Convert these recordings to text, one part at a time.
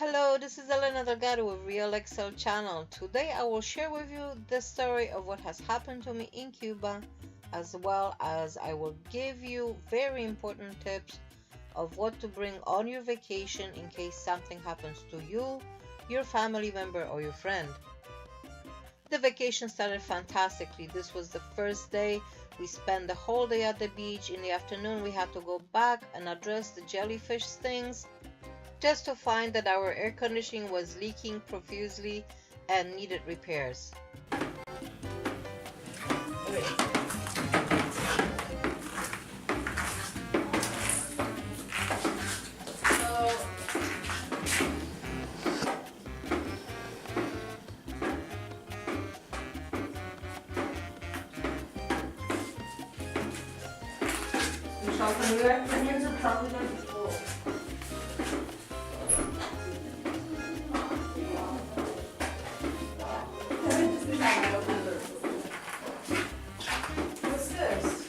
Hello, this is Elena Delgado with Realexcel channel. Today I will share with you the story of what has happened to me in Cuba, as well as I will give you very important tips of what to bring on your vacation in case something happens to you, your family member, or your friend. The vacation started fantastically. This was the first day. We spent the whole day at the beach. In the afternoon we had to go back and address the jellyfish stings, just to find that our air conditioning was leaking profusely and needed repairs. What's this?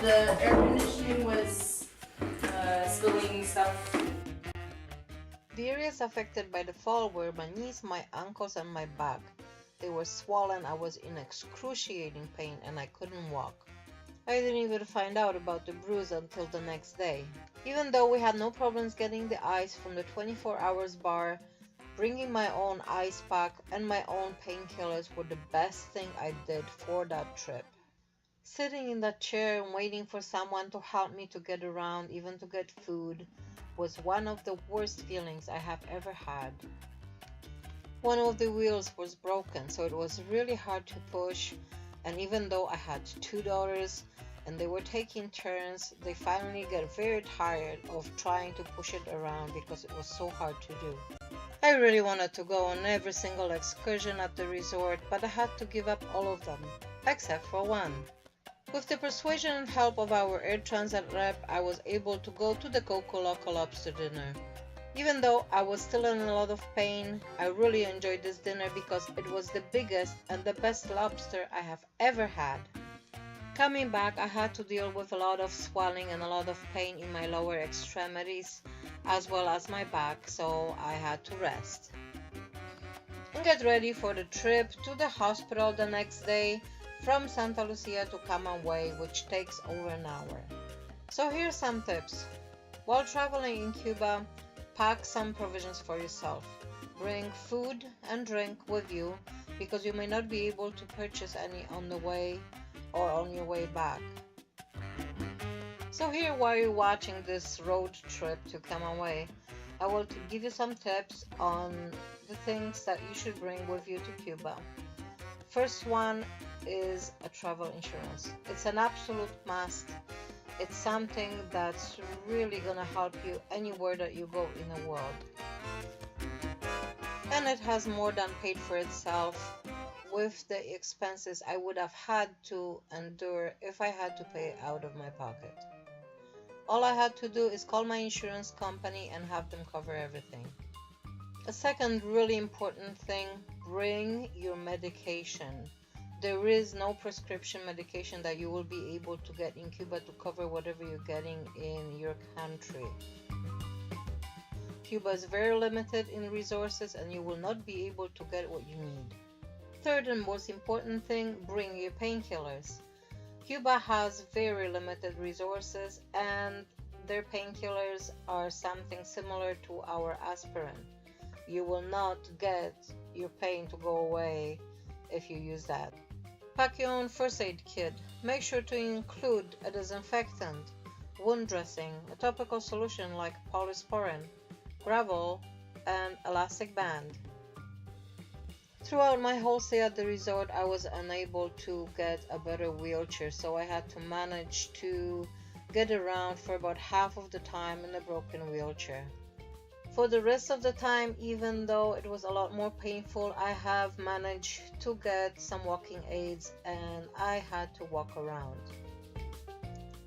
The air conditioning was spilling stuff. The areas affected by the fall were my knees, my ankles, and my back. They were swollen. I was in excruciating pain and I couldn't walk. I didn't even find out about the bruise until the next day. Even though we had no problems getting the ice from the 24 hours bar, bringing my own ice pack and my own painkillers were the best thing I did for that trip. Sitting in that chair and waiting for someone to help me to get around, even to get food, was one of the worst feelings I have ever had. One of the wheels was broken, so it was really hard to push, and even though I had two daughters and they were taking turns, they finally got very tired of trying to push it around because it was so hard to do. I really wanted to go on every single excursion at the resort, but I had to give up all of them, except for one. With the persuasion and help of our air transit rep, I was able to go to the Coco Loco lobster dinner. Even though I was still in a lot of pain, I really enjoyed this dinner because it was the biggest and the best lobster I have ever had. Coming back, I had to deal with a lot of swelling and a lot of pain in my lower extremities, as well as my back, so I had to rest. And get ready for the trip to the hospital the next day from Santa Lucia to Camagüey, which takes over an hour. So here's some tips. While traveling in Cuba, pack some provisions for yourself. Bring food and drink with you because you may not be able to purchase any on the way or on your way back. So here, while you're watching this road trip to Camagüey, I will give you some tips on the things that you should bring with you to Cuba. First one is a travel insurance. It's an absolute must. It's something that's really gonna help you anywhere that you go in the world. And it has more than paid for itself with the expenses I would have had to endure if I had to pay out of my pocket. All I had to do is call my insurance company and have them cover everything. A second really important thing, bring your medication. There is no prescription medication that you will be able to get in Cuba to cover whatever you're getting in your country. Cuba is very limited in resources and you will not be able to get what you need. Third and most important thing, bring your painkillers. Cuba has very limited resources and their painkillers are something similar to our aspirin. You will not get your pain to go away if you use that. Pack your own first aid kit. Make sure to include a disinfectant, wound dressing, a topical solution like polysporin, gravel, and elastic band. Throughout my whole stay at the resort, I was unable to get a better wheelchair, so I had to manage to get around for about half of the time in a broken wheelchair. For the rest of the time, even though it was a lot more painful, I have managed to get some walking aids and I had to walk around.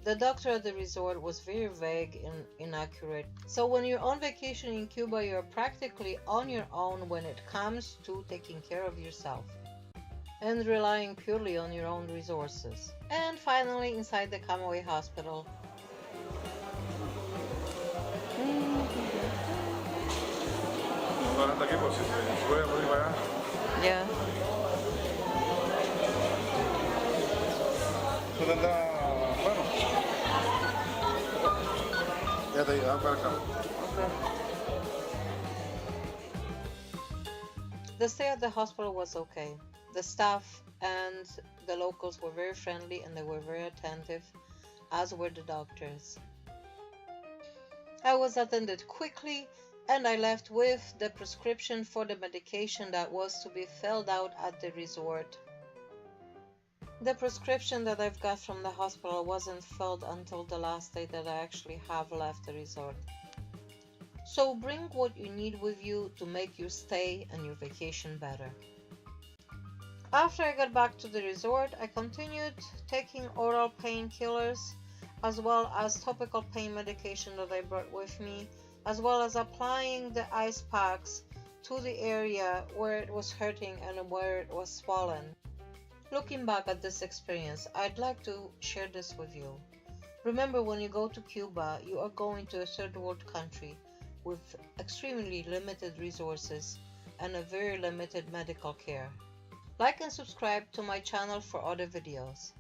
The doctor at the resort was very vague and inaccurate. So when you're on vacation in Cuba, you're practically on your own when it comes to taking care of yourself and relying purely on your own resources. And finally, inside the Camagüey hospital, pues si se puede morir para allá. Yeah. Tú tendrás, bueno, ya te digo, para acá. Okay. The stay at the hospital was okay. The staff and the locals were very friendly and they were very attentive, as were the doctors. I was attended quickly and I left with the prescription for the medication that was to be filled out at the resort. The prescription that I've got from the hospital wasn't filled until the last day that I actually have left the resort. So bring what you need with you to make your stay and your vacation better. After I got back to the resort, I continued taking oral painkillers as well as topical pain medication that I brought with me, as well as applying the ice packs to the area where it was hurting and where it was swollen. Looking back at this experience, I'd like to share this with you. Remember, when you go to Cuba, you are going to a third world country with extremely limited resources and a very limited medical care. Like and subscribe to my channel for other videos.